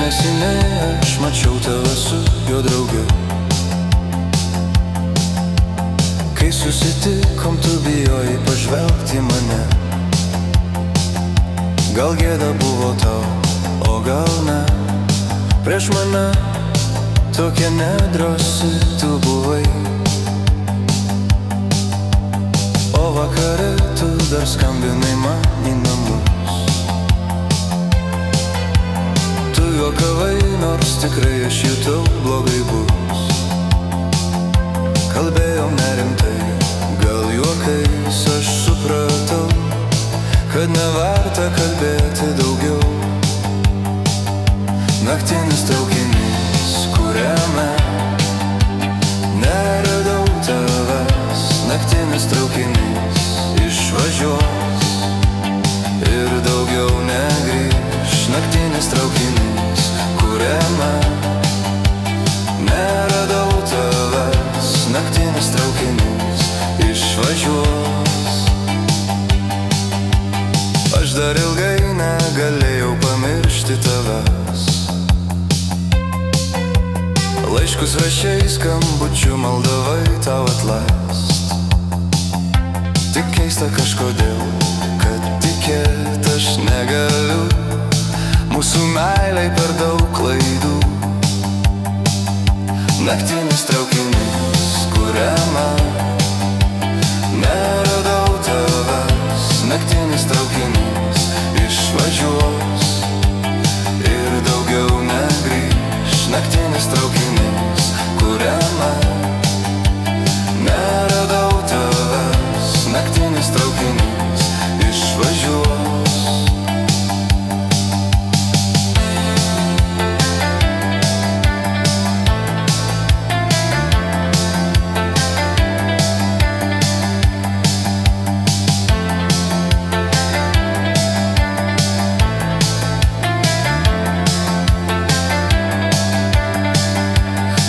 neseniai aš mačiau tave su jo drauge. Kai susitikom, tu bijojai pažvelgti į mane. Gal gėda buvo tau, o gal ne. Prieš mane tokia nedrąsi tu buvai. O vakare tu dar skambinai man į namus. Tu juokavai, nors tikrai aš jutau blogai bus. Kalbėjom nerimtai, gal juokais aš supratau, kad neverta kalbėti daugiau. Naktinis traukinys, kuriame neradau tavęs. Naktinis traukinys išvažiuos ir daugiau negrįš. Naktinis traukinys, kuriame neradau tavęs. Naktinis traukinys išvažiuos. Aš dar ilgai negalėjau pamiršti tavęs. Laiškus rašei, skambučių maldavai tau atleist. Tik keista kažkodėl, kad tikėt aš negaliu. Mūsų meilei per daug klaidų. Naktinis traukinys, kuriame neradau tavęs. Naktinis traukinys išvažiuos ir daugiau negrįš. Naktinis traukinys, kuriame neradau tavęs. Naktinis traukinys išvažiuos.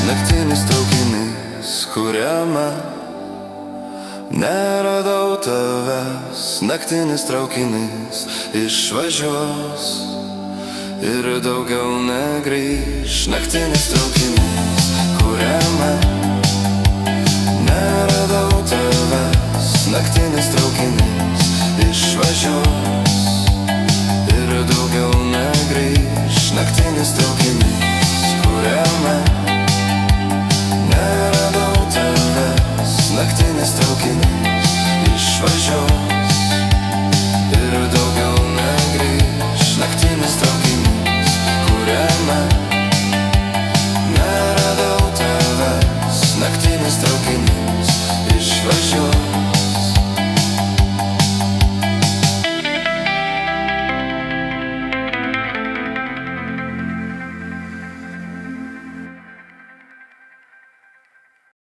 Naktinis traukinys, kuriame neradau tavęs. Naktinis traukinys išvažiuos ir daugiau negrįš. Naktinis traukinys, kuriame neradau tavęs. Naktinis traukinys